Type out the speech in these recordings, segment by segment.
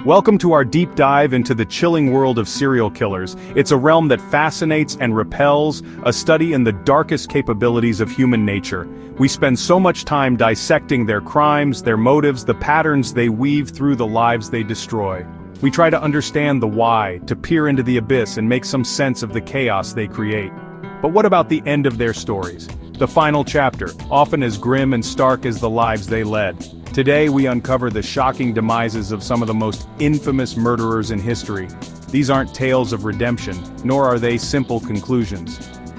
Welcome to our deep dive into the chilling world of serial killers. It's a realm that fascinates and repels, a study in the darkest capabilities of human nature. We spend so much time dissecting their crimes, their motives, the patterns they weave through the lives they destroy. We try to understand the why, to peer into the abyss and make some sense of the chaos they create. But what about the end of their stories? The final chapter, often as grim and stark as the lives they led. Today we uncover the shocking demises of some of the most infamous murderers in history. These aren't tales of redemption, nor are they simple conclusions.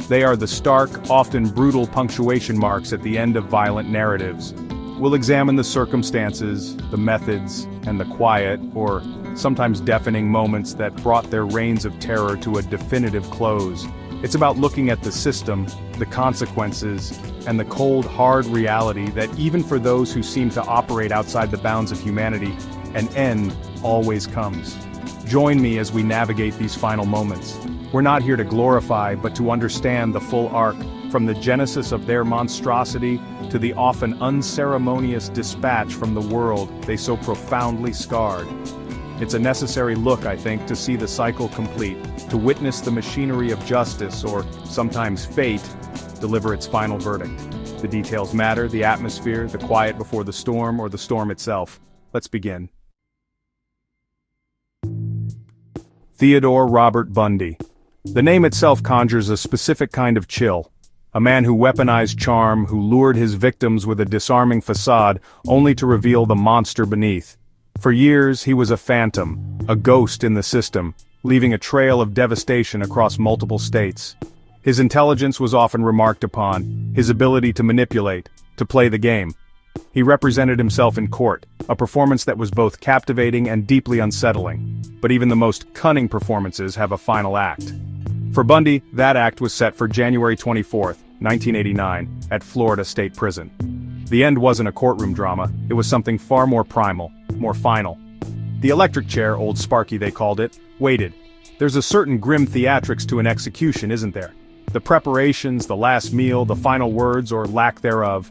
They are the stark, often brutal punctuation marks at the end of violent narratives. We'll examine the circumstances, the methods, and the quiet, or sometimes deafening moments that brought their reigns of terror to a definitive close. It's about looking at the system, the consequences, and the cold, hard reality that even for those who seem to operate outside the bounds of humanity, an end always comes. Join me as we navigate these final moments. We're not here to glorify, but to understand the full arc, from the genesis of their monstrosity to the often unceremonious dispatch from the world they so profoundly scarred. It's a necessary look, I think, to see the cycle complete, to witness the machinery of justice, or sometimes fate, deliver its final verdict. The details matter, the atmosphere, the quiet before the storm, or the storm itself. Let's begin. Theodore Robert Bundy. The name itself conjures a specific kind of chill. A man who weaponized charm, who lured his victims with a disarming facade, only to reveal the monster beneath. For years, he was a phantom, a ghost in the system, leaving a trail of devastation across multiple states. His intelligence was often remarked upon, his ability to manipulate, to play the game. He represented himself in court, a performance that was both captivating and deeply unsettling. But even the most cunning performances have a final act. For Bundy, that act was set for January 24, 1989, at Florida State Prison. The end wasn't a courtroom drama, it was something far more primal, more final. The electric chair, old Sparky they called it, waited. There's a certain grim theatrics to an execution, isn't there? The preparations, the last meal, the final words or lack thereof.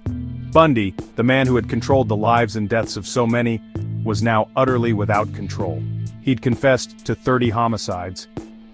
Bundy, the man who had controlled the lives and deaths of so many, was now utterly without control. He'd confessed to 30 homicides,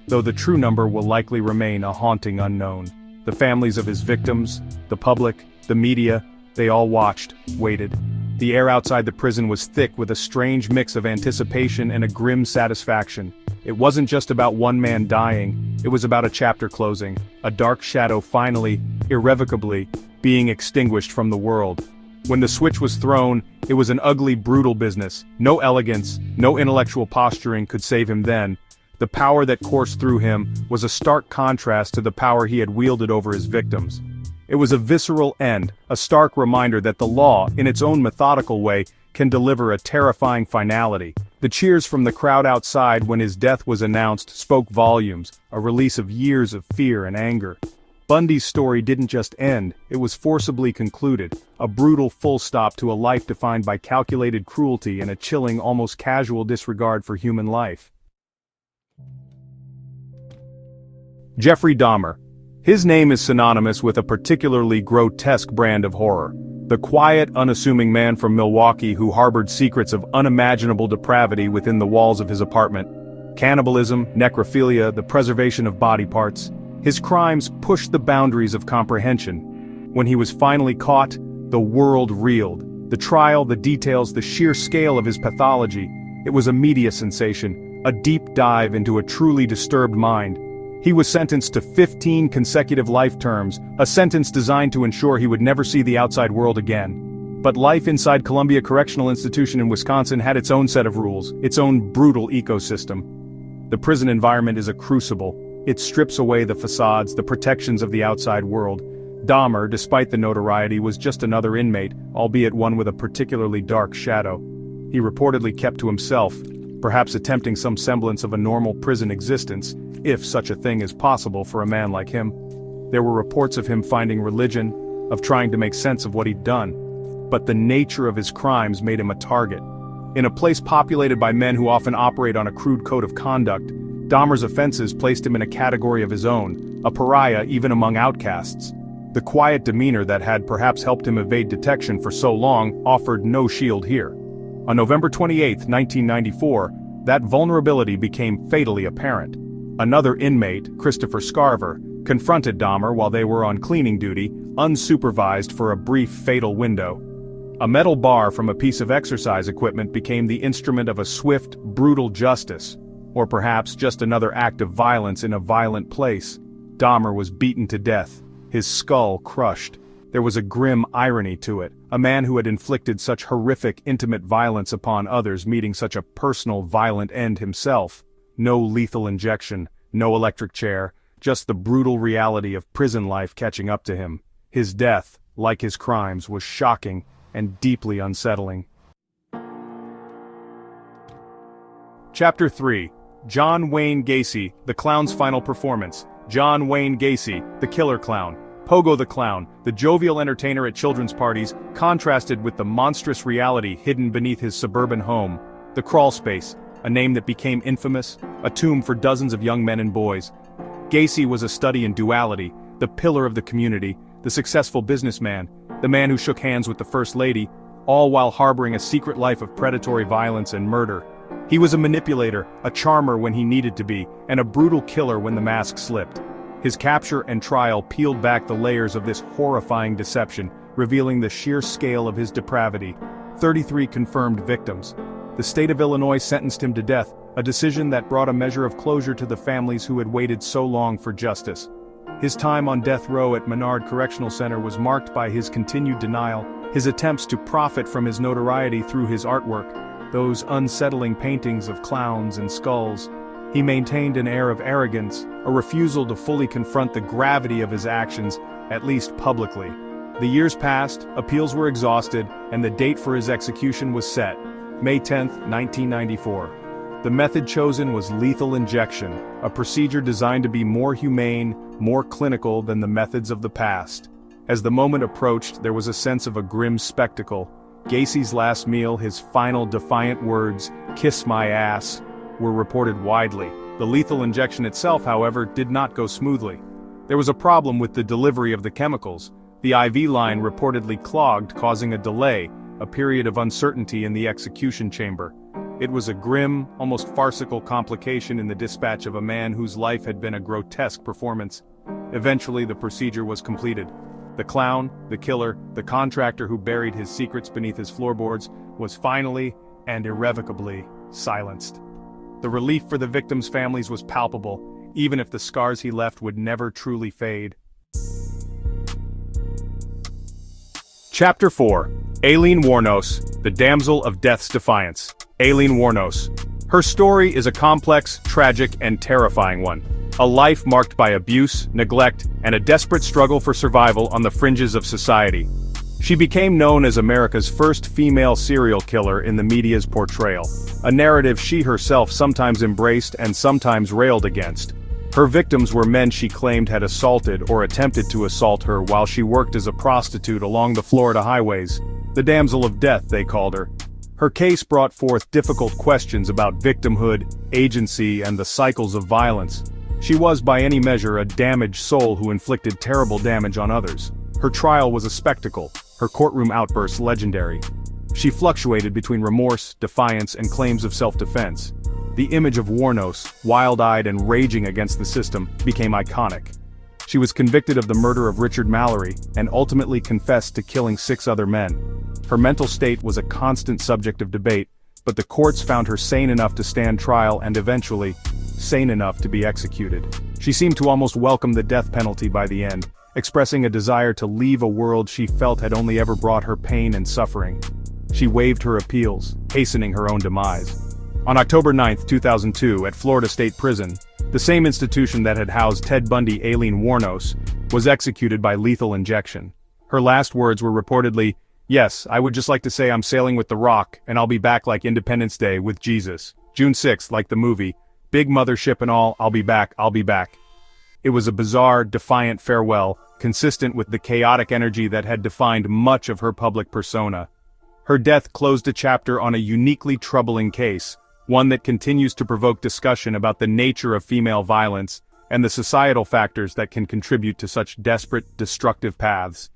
though the true number will likely remain a haunting unknown. The families of his victims, the public, the media, they all watched, waited. The air outside the prison was thick with a strange mix of anticipation and a grim satisfaction. It wasn't just about one man dying, it was about a chapter closing, a dark shadow finally, irrevocably, being extinguished from the world. When the switch was thrown, it was an ugly, brutal business. No elegance, no intellectual posturing could save him then. The power that coursed through him was a stark contrast to the power he had wielded over his victims. It was a visceral end, a stark reminder that the law, in its own methodical way, can deliver a terrifying finality. The cheers from the crowd outside when his death was announced spoke volumes, a release of years of fear and anger. Bundy's story didn't just end, it was forcibly concluded, a brutal full stop to a life defined by calculated cruelty and a chilling, almost casual disregard for human life. Jeffrey Dahmer. His name is synonymous with a particularly grotesque brand of horror. The quiet, unassuming man from Milwaukee who harbored secrets of unimaginable depravity within the walls of his apartment. Cannibalism, necrophilia, the preservation of body parts. His crimes pushed the boundaries of comprehension. When he was finally caught, the world reeled. The trial, the details, the sheer scale of his pathology. It was a media sensation, a deep dive into a truly disturbed mind. He was sentenced to 15 consecutive life terms, a sentence designed to ensure he would never see the outside world again. But life inside Columbia Correctional Institution in Wisconsin had its own set of rules, its own brutal ecosystem. The prison environment is a crucible. It strips away the facades, the protections of the outside world. Dahmer, despite the notoriety, was just another inmate, albeit one with a particularly dark shadow. He reportedly kept to himself, perhaps attempting some semblance of a normal prison existence, if such a thing is possible for a man like him. There were reports of him finding religion, of trying to make sense of what he'd done. But the nature of his crimes made him a target. In a place populated by men who often operate on a crude code of conduct, Dahmer's offenses placed him in a category of his own, a pariah even among outcasts. The quiet demeanor that had perhaps helped him evade detection for so long offered no shield here. On November 28, 1994, that vulnerability became fatally apparent. Another inmate, Christopher Scarver, confronted Dahmer while they were on cleaning duty, unsupervised for a brief fatal window. A metal bar from a piece of exercise equipment became the instrument of a swift, brutal justice, or perhaps just another act of violence in a violent place. Dahmer was beaten to death, his skull crushed. There was a grim irony to it, a man who had inflicted such horrific, intimate violence upon others meeting such a personal, violent end himself. No lethal injection, no electric chair, just the brutal reality of prison life catching up to him. His death, like his crimes, was shocking and deeply unsettling. Chapter 3. John Wayne Gacy, the clown's final performance. John Wayne Gacy, the killer clown. Pogo the Clown, the jovial entertainer at children's parties, contrasted with the monstrous reality hidden beneath his suburban home. The crawl space, a name that became infamous, a tomb for dozens of young men and boys. Gacy was a study in duality, the pillar of the community, the successful businessman, the man who shook hands with the First Lady, all while harboring a secret life of predatory violence and murder. He was a manipulator, a charmer when he needed to be, and a brutal killer when the mask slipped. His capture and trial peeled back the layers of this horrifying deception, revealing the sheer scale of his depravity. 33 confirmed victims. The state of Illinois sentenced him to death, a decision that brought a measure of closure to the families who had waited so long for justice. His time on death row at Menard Correctional Center was marked by his continued denial, his attempts to profit from his notoriety through his artwork, those unsettling paintings of clowns and skulls. He maintained an air of arrogance, a refusal to fully confront the gravity of his actions, at least publicly. The years passed, appeals were exhausted, and the date for his execution was set, May 10, 1994. The method chosen was lethal injection, a procedure designed to be more humane, more clinical than the methods of the past. As the moment approached, there was a sense of a grim spectacle. Gacy's last meal, his final defiant words, "Kiss my ass," were reported widely. The lethal injection itself, however, did not go smoothly. There was a problem with the delivery of the chemicals. The IV line reportedly clogged, causing a delay, a period of uncertainty in the execution chamber. It was a grim, almost farcical complication in the dispatch of a man whose life had been a grotesque performance. Eventually the procedure was completed. The clown, the killer, the contractor who buried his secrets beneath his floorboards, was finally and irrevocably silenced. The relief for the victims' families was palpable, even if the scars he left would never truly fade. Chapter 4. Aileen Wuornos, the Damsel of Death's Defiance. Aileen Wuornos. Her story is a complex, tragic, and terrifying one. A life marked by abuse, neglect, and a desperate struggle for survival on the fringes of society. She became known as America's first female serial killer in the media's portrayal, a narrative she herself sometimes embraced and sometimes railed against. Her victims were men she claimed had assaulted or attempted to assault her while she worked as a prostitute along the Florida highways. The Damsel of Death, they called her. Her case brought forth difficult questions about victimhood, agency, and the cycles of violence. She was by any measure a damaged soul who inflicted terrible damage on others. Her trial was a spectacle, her courtroom outbursts legendary. She fluctuated between remorse, defiance, and claims of self-defense. The image of Wuornos, wild-eyed and raging against the system, became iconic. She was convicted of the murder of Richard Mallory, and ultimately confessed to killing 6 other men. Her mental state was a constant subject of debate, but the courts found her sane enough to stand trial and eventually, sane enough to be executed. She seemed to almost welcome the death penalty by the end, expressing a desire to leave a world she felt had only ever brought her pain and suffering. She waived her appeals, hastening her own demise. On October 9, 2002, at Florida State Prison, the same institution that had housed Ted Bundy, Aileen Wuornos, was executed by lethal injection. Her last words were reportedly, "Yes, I would just like to say I'm sailing with the Rock, and I'll be back like Independence Day with Jesus. June 6th, like the movie. Big mothership and all, I'll be back, I'll be back." It was a bizarre, defiant farewell, consistent with the chaotic energy that had defined much of her public persona. Her death closed a chapter on a uniquely troubling case, one that continues to provoke discussion about the nature of female violence and the societal factors that can contribute to such desperate, destructive paths.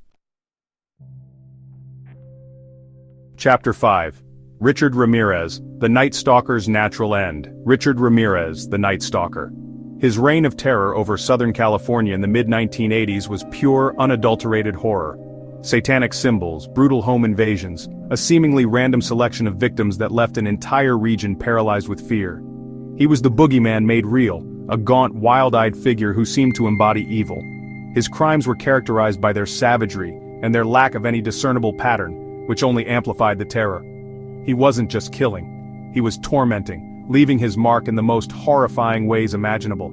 Chapter 5. Richard Ramirez, the Night Stalker's natural end. Richard Ramirez, the Night Stalker. His reign of terror over Southern California in the mid-1980s was pure, unadulterated horror. Satanic symbols, brutal home invasions, a seemingly random selection of victims that left an entire region paralyzed with fear. He was the boogeyman made real, a gaunt, wild-eyed figure who seemed to embody evil. His crimes were characterized by their savagery and their lack of any discernible pattern, which only amplified the terror. He wasn't just killing. He was tormenting, leaving his mark in the most horrifying ways imaginable.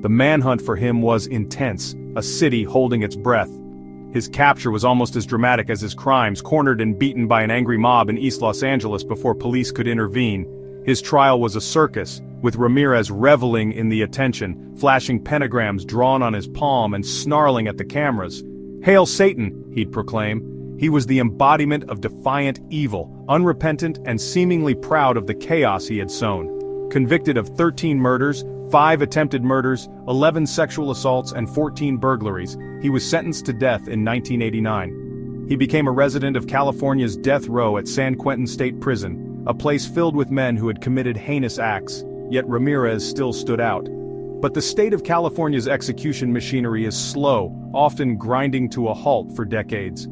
The manhunt for him was intense, a city holding its breath. His capture was almost as dramatic as his crimes, cornered and beaten by an angry mob in East Los Angeles before police could intervene. His trial was a circus, with Ramirez reveling in the attention, flashing pentagrams drawn on his palm and snarling at the cameras. "Hail Satan," he'd proclaim. He was the embodiment of defiant evil, unrepentant and seemingly proud of the chaos he had sown. Convicted of 13 murders, 5 attempted murders, 11 sexual assaults and 14 burglaries, he was sentenced to death in 1989. He became a resident of California's death row at San Quentin State Prison, a place filled with men who had committed heinous acts, yet Ramirez still stood out. But the state of California's execution machinery is slow, often grinding to a halt for decades.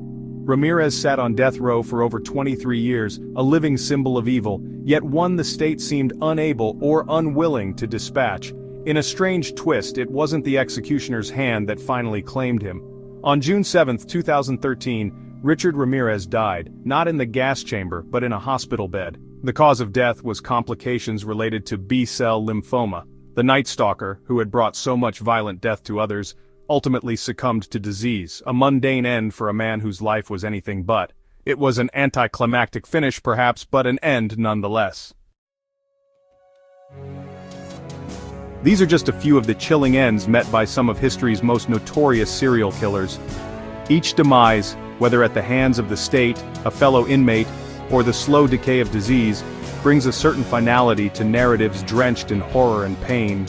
Ramirez sat on death row for over 23 years, a living symbol of evil, yet one the state seemed unable or unwilling to dispatch. In a strange twist, it wasn't the executioner's hand that finally claimed him. On June 7, 2013, Richard Ramirez died, not in the gas chamber, but in a hospital bed. The cause of death was complications related to B-cell lymphoma. The Night Stalker, who had brought so much violent death to others, ultimately succumbed to disease, a mundane end for a man whose life was anything but. It was an anticlimactic finish perhaps, but an end nonetheless. These are just a few of the chilling ends met by some of history's most notorious serial killers. Each demise, whether at the hands of the state, a fellow inmate, or the slow decay of disease, brings a certain finality to narratives drenched in horror and pain.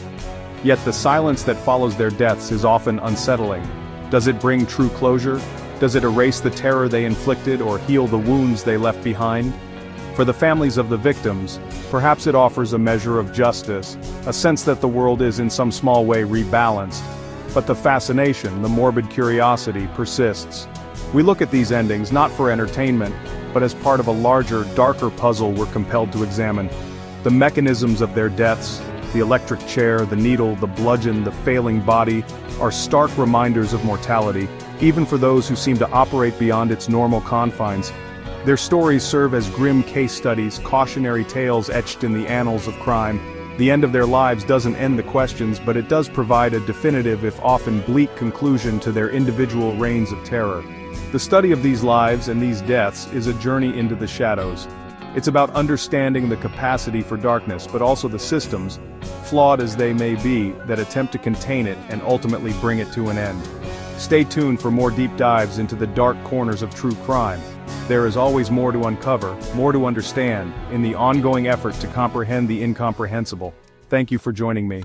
Yet the silence that follows their deaths is often unsettling. Does it bring true closure? Does it erase the terror they inflicted or heal the wounds they left behind? For the families of the victims, perhaps it offers a measure of justice, a sense that the world is in some small way rebalanced. But the fascination, the morbid curiosity, persists. We look at these endings not for entertainment, but as part of a larger, darker puzzle we're compelled to examine. The mechanisms of their deaths, the electric chair, the needle, the bludgeon, the failing body, are stark reminders of mortality, even for those who seem to operate beyond its normal confines. Their stories serve as grim case studies, cautionary tales etched in the annals of crime. The end of their lives doesn't end the questions, but it does provide a definitive, if often bleak, conclusion to their individual reigns of terror. The study of these lives and these deaths is a journey into the shadows. It's about understanding the capacity for darkness, but also the systems, flawed as they may be, that attempt to contain it and ultimately bring it to an end. Stay tuned for more deep dives into the dark corners of true crime. There is always more to uncover, more to understand, in the ongoing effort to comprehend the incomprehensible. Thank you for joining me.